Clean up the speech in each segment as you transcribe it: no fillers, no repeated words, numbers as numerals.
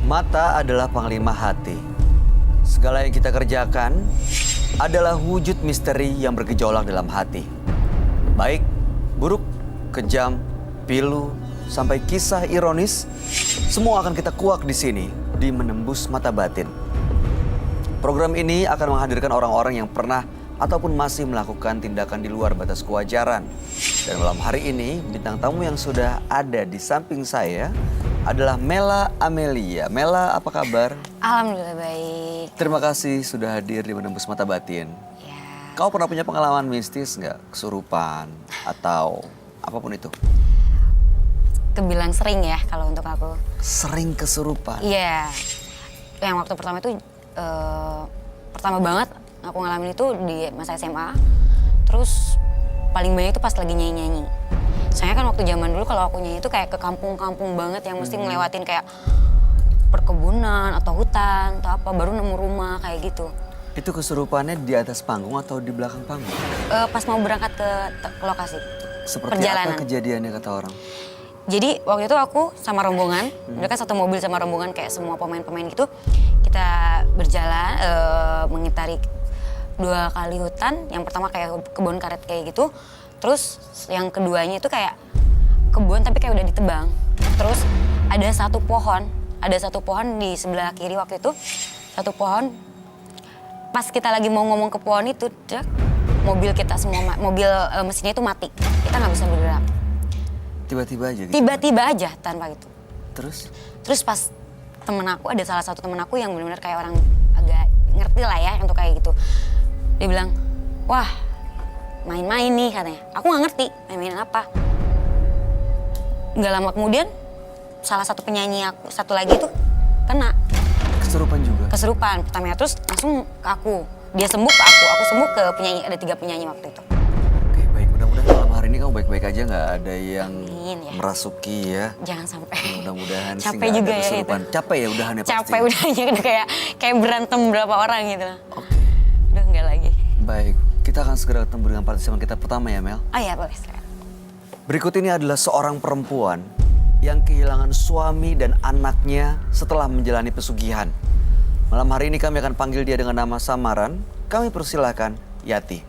Mata adalah panglima hati. Segala yang kita kerjakan adalah wujud misteri yang bergejolak dalam hati. Baik, buruk, kejam, pilu, sampai kisah ironis, semua akan kita kuak di sini, di Menembus Mata Batin. Program ini akan menghadirkan orang-orang yang pernah ataupun masih melakukan tindakan di luar batas kewajaran. Dan malam hari ini, bintang tamu yang sudah ada di samping saya adalah Mela Amelia. Mela, apa kabar? Alhamdulillah baik. Terima kasih sudah hadir di Menembus Mata Batin. Ya. Kau pernah punya pengalaman mistis nggak? Kesurupan atau apapun itu? Kebilang sering ya kalau untuk aku. Sering kesurupan? Iya. Yang waktu pertama itu, pertama banget aku ngalamin itu di masa SMA. Terus paling banyak itu pas lagi nyanyi-nyanyi. Soalnya kan waktu zaman dulu kalau aku nyanyi itu kayak ke kampung-kampung banget yang mesti ngelewatin kayak perkebunan atau hutan atau apa, baru nemu rumah kayak gitu. Itu kesurupannya di atas panggung atau di belakang panggung? Pas mau berangkat ke lokasi. Seperti perjalanan. apa kejadiannya kata orang? Jadi waktu itu aku sama rombongan, mereka satu mobil sama rombongan kayak semua pemain-pemain gitu. Kita berjalan mengitari 2 kali hutan. Yang pertama kayak kebun karet kayak gitu. Terus yang keduanya itu kayak kebun tapi kayak udah ditebang. Terus ada satu pohon di sebelah kiri waktu itu. Satu pohon. Pas kita lagi mau ngomong ke pohon itu, mobil kita semua, mobil mesinnya itu mati. Kita nggak bisa bergerak. Tiba-tiba aja gitu? Tiba-tiba aja tanpa itu. Terus Pas temen aku, ada salah satu temen aku yang benar-benar kayak orang agak ngerti lah ya untuk kayak gitu. Dia bilang, wah main-main nih katanya. Aku nggak ngerti main-main apa. Nggak lama kemudian salah satu penyanyi aku, satu lagi tuh kena. kesurupan juga? Kesurupan pertamanya, terus langsung ke aku. Dia sembuh ke aku sembuh ke penyanyi, ada 3 penyanyi waktu itu. Oke, baik. Mudah-mudahan malam hari ini kamu baik-baik aja, nggak ada yang Amin, ya. merasuki ya. Jangan sampai. Mudah-mudahan sih Capek nggak juga ada ya kesurupan. itu. Capek ya udahannya pasti? Capek udahnya udah kayak berantem berapa orang gitu. Oke, Udah enggak lagi. baik. Kita akan segera ketemu dengan partisipan kita pertama ya, Mel. Oh iya boleh sekarang. Berikut ini adalah seorang perempuan yang kehilangan suami dan anaknya setelah menjalani pesugihan. Malam hari ini kami akan panggil dia dengan nama samaran. Kami persilahkan Yati.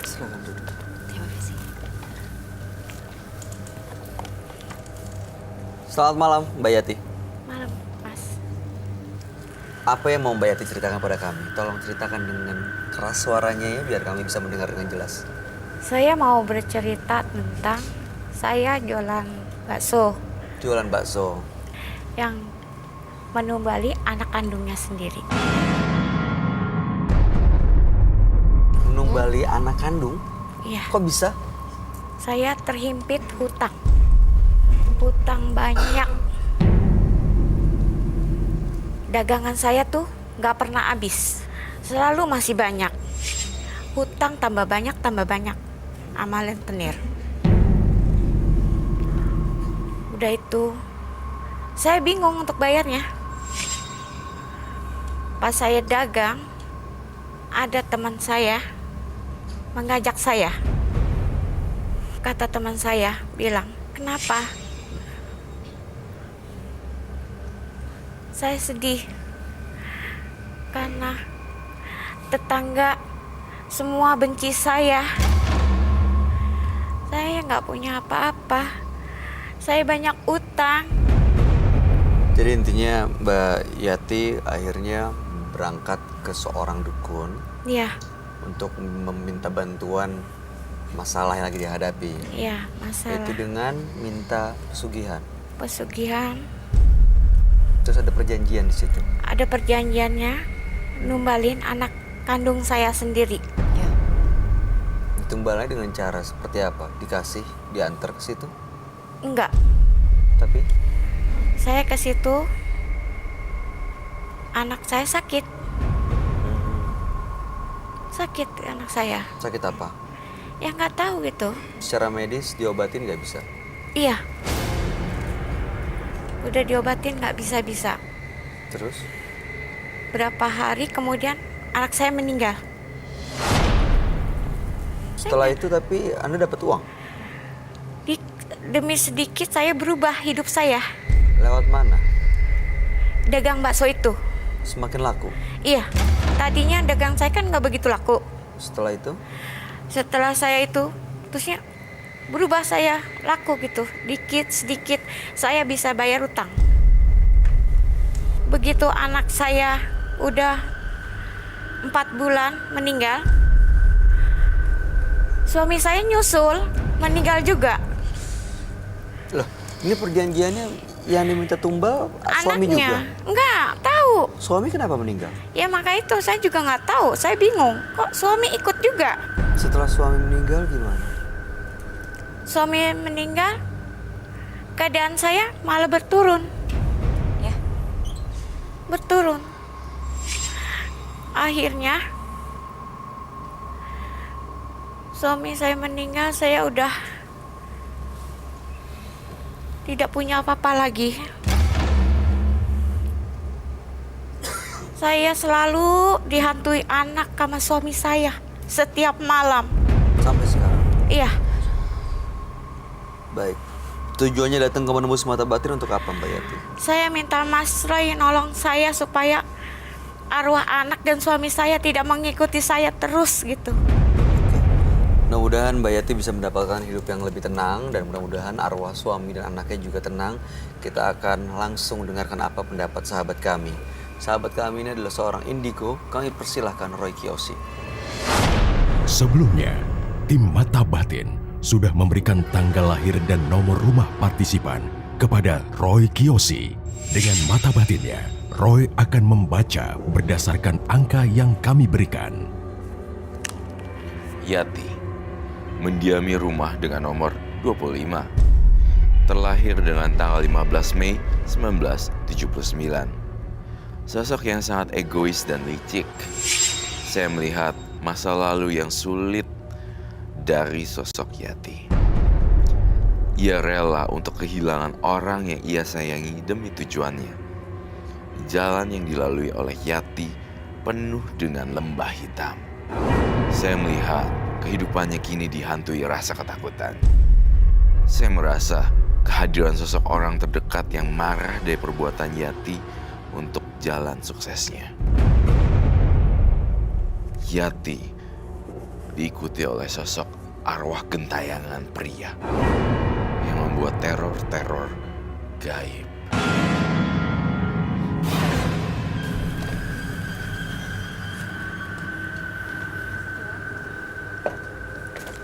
Silakan duduk. Terima kasih. Selamat malam, Mbak Yati. Malam, Mas. Apa yang mau Mbak Yati ceritakan pada kami? Tolong ceritakan dengan keras suaranya ya, biar kami bisa mendengar dengan jelas. Saya mau bercerita tentang saya jualan bakso Jualan bakso. yang menumbali anak kandungnya sendiri. Menumbali anak kandung? Iya, Kok bisa? saya terhimpit hutang. Hutang banyak. Dagangan saya tuh nggak pernah habis. Selalu masih banyak. Hutang tambah banyak, tambah banyak. Amalan tenir. Udah itu, saya bingung untuk bayarnya. Pas saya dagang, ada teman saya mengajak saya. Kata teman saya, bilang, kenapa? Saya sedih karena tetangga semua benci saya. Saya nggak punya apa-apa. Saya banyak utang. Jadi intinya Mbak Yati akhirnya berangkat ke seorang dukun Ya, untuk meminta bantuan masalah yang lagi dihadapi. ya Yaitu masalah dengan minta pesugihan. pesugihan. Terus ada perjanjian di situ. Ada perjanjiannya, numbalin anak kandung saya sendiri. Ya. Ditumbalnya dengan cara seperti apa? Dikasih, diantar ke situ? Enggak, Tapi saya ke situ, anak saya sakit. Sakit anak saya. sakit apa? Ya nggak tahu gitu. Secara medis diobatin nggak bisa? Iya, Udah diobatin nggak bisa-bisa. Terus? Berapa hari kemudian anak saya meninggal. Setelah itu tapi Anda dapat uang? Demi sedikit saya berubah hidup saya. Lewat mana? Dagang bakso itu. Semakin laku? Iya, tadinya dagang saya kan nggak begitu laku. Setelah itu? Setelah saya itu, terusnya berubah saya laku gitu. Dikit sedikit saya bisa bayar utang. Begitu anak saya udah 4 bulan meninggal, suami saya nyusul meninggal juga. Loh, ini perjanjiannya yang diminta tumbal suami juga? Enggak tahu. Suami kenapa meninggal? Ya maka itu saya juga nggak tahu. Saya bingung. Kok suami ikut juga? Setelah suami meninggal gimana? Suami meninggal, keadaan saya malah berturun. Ya. Berturun. Akhirnya suami saya meninggal, saya udah tidak punya apa-apa lagi. Saya selalu dihantui anak sama suami saya setiap malam. Sampai sekarang? Iya, Baik. Tujuannya datang ke menembus mata batin untuk apa, Mbak Yati? saya minta Mas Roy nolong saya supaya arwah anak dan suami saya tidak mengikuti saya terus gitu. Mudah-mudahan Mbak Yati bisa mendapatkan hidup yang lebih tenang dan mudah-mudahan arwah suami dan anaknya juga tenang. Kita akan langsung dengarkan apa pendapat sahabat kami. Sahabat kami ini adalah seorang indigo. Kami persilahkan Roy Kiyoshi. Sebelumnya, tim Mata Batin sudah memberikan tanggal lahir dan nomor rumah partisipan kepada Roy Kiyoshi. Dengan mata batinnya, Roy akan membaca berdasarkan angka yang kami berikan. Yati mendiami rumah dengan nomor 25. Terlahir dengan tanggal 15 Mei 1979. Sosok yang sangat egois dan licik. Saya melihat masa lalu yang sulit dari sosok Yati. Ia rela untuk kehilangan orang yang ia sayangi demi tujuannya. Jalan yang dilalui oleh Yati penuh dengan lembah hitam. Saya melihat kehidupannya kini dihantui rasa ketakutan. Saya merasa kehadiran sosok orang terdekat yang marah dari perbuatan Yati untuk jalan suksesnya. Yati diikuti oleh sosok arwah gentayangan pria yang membuat teror-teror gaib.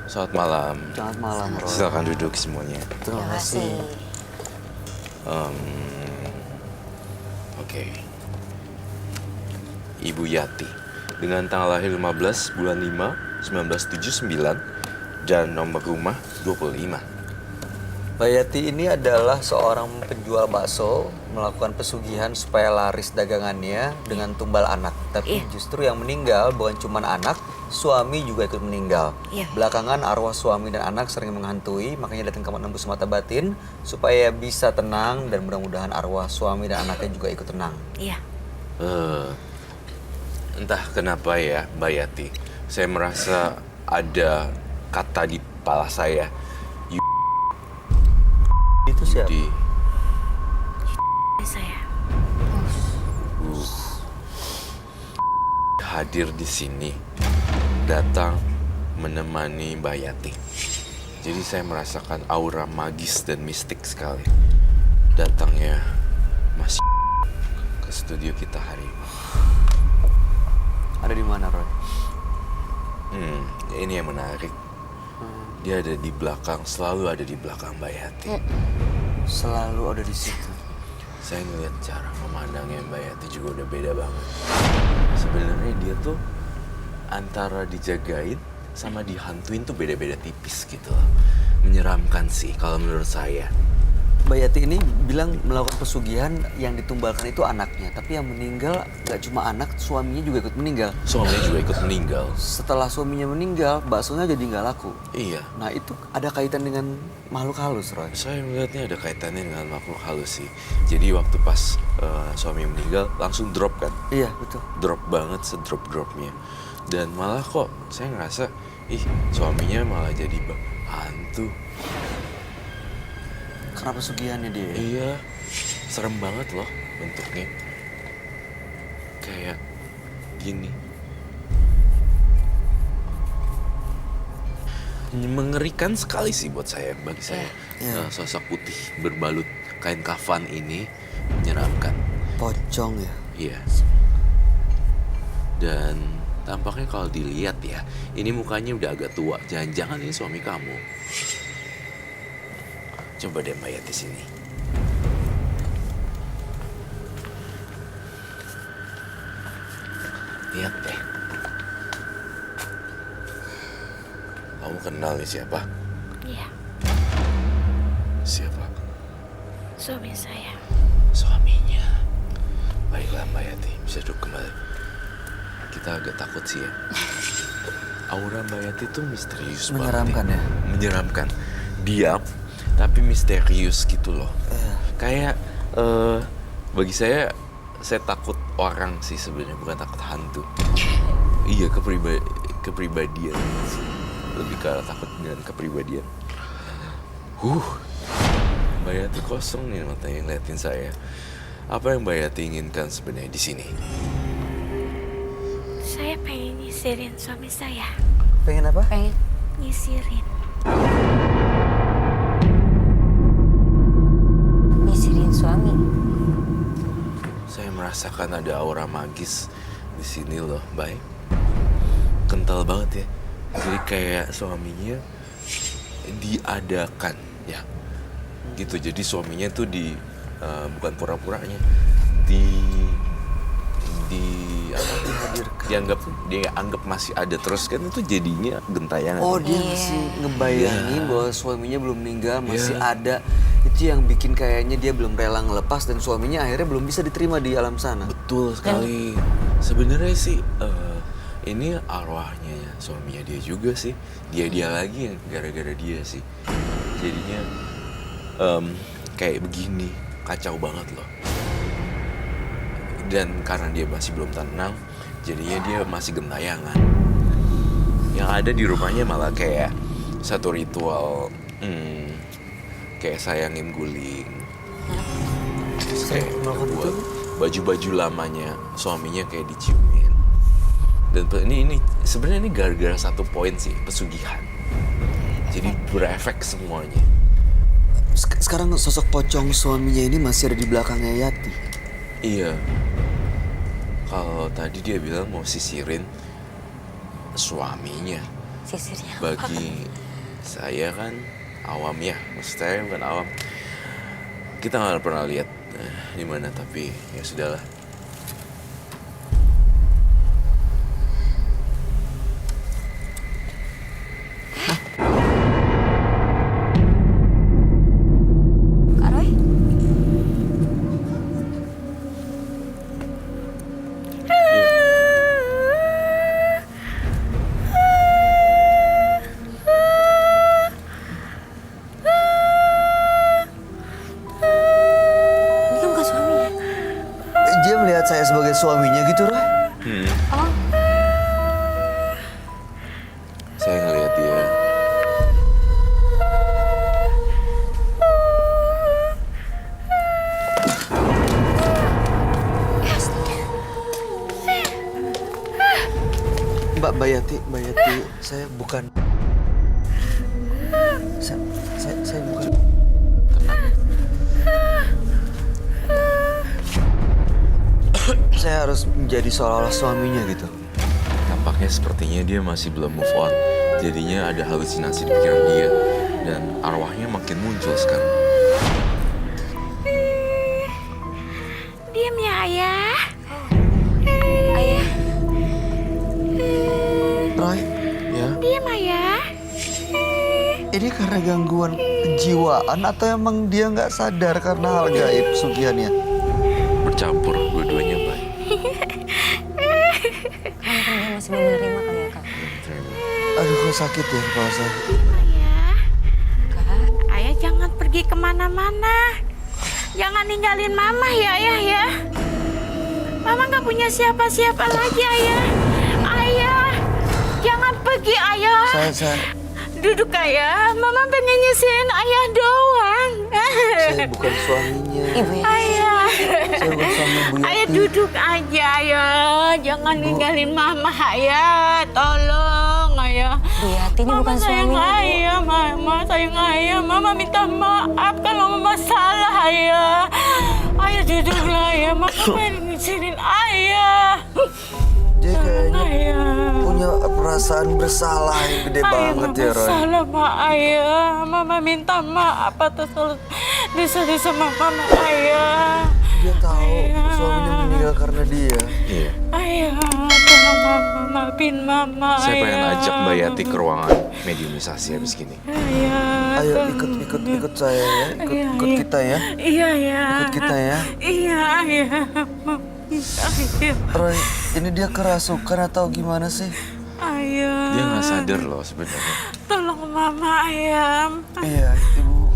Selamat malam. Selamat malam, Roy. Silakan duduk semuanya. Terima kasih. Oke. Ibu Yati dengan tanggal lahir 15 bulan 5 1979 dan nomor rumah 25. Mbak Yati ini adalah seorang penjual bakso melakukan pesugihan supaya laris dagangannya dengan tumbal anak. Tapi justru yang meninggal bukan cuma anak, suami juga ikut meninggal. Iya. Belakangan arwah suami dan anak sering menghantui, makanya datang ke menembus mata batin supaya bisa tenang dan mudah-mudahan arwah suami dan anaknya juga ikut tenang. Iya. Entah kenapa ya Mbak Yati, saya merasa ada kata di kepala saya. Itu siapa? Di Saya. hadir di sini, datang menemani Mbak Yati. Jadi saya merasakan aura magis dan mistik sekali. Datangnya Mas ke studio kita hari ini. Ada di mana, Roy? Ini yang menarik. Dia ada di belakang, selalu ada di belakang Mbak Yati. Selalu ada di situ. Saya ngeliat cara memandangnya Mbak Yati juga udah beda banget. Sebenarnya dia tuh antara dijagain sama dihantuin tuh beda-beda tipis gitu loh. Menyeramkan sih kalau menurut saya. Mbak Yati ini bilang melakukan pesugihan yang ditumbalkan itu anaknya. Tapi yang meninggal gak cuma anak, suaminya juga ikut meninggal. Suaminya juga ikut meninggal. Setelah suaminya meninggal, baksonya jadi nggak laku. Iya. Nah itu ada kaitan dengan makhluk halus, Roy. Saya melihatnya ada kaitannya dengan makhluk halus sih. Jadi waktu pas suami meninggal langsung drop kan. Iya, betul. Drop banget, sedrop-dropnya. Dan malah kok saya ngerasa, suaminya malah jadi hantu. Karena pesugihannya dia. Iya, serem banget loh bentuknya. Kayak gini. Mengerikan sekali sih buat saya, bagi saya. Iya. Sosok putih berbalut kain kafan ini menyeramkan. Pocong ya. Iya. Dan tampaknya kalau dilihat ya, ini mukanya udah agak tua. Jangan-jangan ini suami kamu. Coba deh Mbak Yati sini. Lihat deh. Kamu kenal nih siapa? Iya, Siapa? suami saya. Suaminya. Baiklah Mbak Yati, bisa duduk kembali. Kita agak takut sih ya. Aura Mbak Yati tuh misterius Menyeramkan banget. ya? Menyeramkan. Diam, tapi misterius gitu loh. Iya. Kayak bagi saya takut orang sih sebenarnya, bukan takut hantu. Iya, kepribadian sih. Lebih ke takut dengan kepribadian. Mbak Yati kosong nih matanya ngeliatin saya. Apa yang Mbak Yati inginkan sebenarnya di sini? Saya pengen nyisirin suami saya. Pengen apa? Pengen. Nyisirin. Nyisirin suami. Saya merasakan ada aura magis di sini loh, Mbak. Kental banget ya. Jadi kayak suaminya diadakan ya. Gitu. Jadi suaminya tuh bukan pura-puranya, dianggap masih ada terus kan, itu jadinya gentayangan. Oh, dia Iya. masih ngebayangin bahwa suaminya belum meninggal, masih Iya. ada. Itu yang bikin kayaknya dia belum rela ngelepas dan suaminya akhirnya belum bisa diterima di alam sana. Betul sekali. Sebenarnya sih ini arwahnya ya, suaminya dia juga sih. Dia lagi yang gara-gara dia sih. Jadinya kayak begini, kacau banget loh. Dan karena dia masih belum tenang, jadinya dia masih gentayangan. Yang ada di rumahnya malah kayak satu ritual, kayak sayangin guling. Terus kayak Melakukan buat itu? baju-baju lamanya suaminya kayak diciumin. Dan ini sebenarnya ini gara-gara satu poin sih, pesugihan. Jadi berefek semuanya. Sekarang sosok pocong suaminya ini masih ada di belakangnya Yati. Iya. Kalau tadi dia bilang mau sisirin suaminya. Sisirnya apa? Bagi saya kan awam ya, maksud saya bukan awam. Kita nggak pernah lihat di mana, tapi ya sudahlah. Kak Roy? Ini kan bukan suaminya. Dia melihat saya sebagai suaminya gitu, Roy. Oh, Saya ngelihat dia. Mbak Yati, saya bukan. Saya bukan. Saya harus menjadi seolah-olah suaminya gitu. Tampaknya sepertinya dia masih belum move on. Jadinya ada halusinasi di pikiran dia. Dan arwahnya makin muncul sekarang. Diam ya, Ayah. ayah. Roy, Ya, Diam, Ayah. Ini karena gangguan kejiwaan atau emang dia nggak sadar karena hal gaib pesugihannya? Bercampur dua-duanya, Mbak. Karena mungkin dia masih belum menerima kali ya, Kak. Aduh, kok sakit ya kepala saya. Ayah, Kak, ayah jangan pergi kemana-mana. Jangan ninggalin mama ya ayah ya. Mama nggak punya siapa-siapa lagi ayah. Ayah, jangan pergi ayah. Saya Duduk ayah, mama pengen nyisihin ayah doang. bukan suaminya. Ibu ya. Ayah, Saya bukan suami Bu Yati. ayah duduk aja ayah. Jangan ninggalin mama ayah. Tolong ayah. Bu Yati ini bukan sayang suaminya, Bu. ayah, mama sayang ayah. Mama minta maaf kalau mama salah ayah. Ayah duduklah ayah, mama pengen nyisihin ayah. Dia kayaknya Ayah. punya perasaan bersalah yang gede banget ya, Roy. Salah ma ayah, mama minta maaf atas dosa-dosa mama ayah. Dia tahu Ayah. suaminya meninggal karena dia. Iya. Ayah, tolong mama, maafin mama. Saya pengen ayah. ajak Mbak Yati ke ruangan mediumisasi habis gini. Ayah. Ayo tolong. ikut saya ya, ikut kita ya. Iya ya. Ikut kita ya. Iya ayah. Ayah. Roy, ini dia kerasukan atau gimana sih? Ayah. Dia nggak sadar loh sebenarnya. Tolong mama ayah. Iya, ibu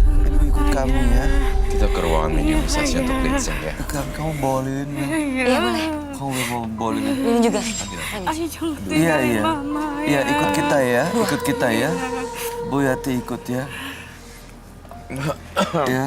ikut kami ya. Kita ke ruangan mediumisasi untuk cleansing ya. Kamu bawain ya. Iya, boleh. Kamu bawain ya. Ini juga. Ayah jangan Iya, tinggalin iya. mama Iya, ayah. ikut kita ya. Ikut kita ya. Bu Yati ikut ya. Ya.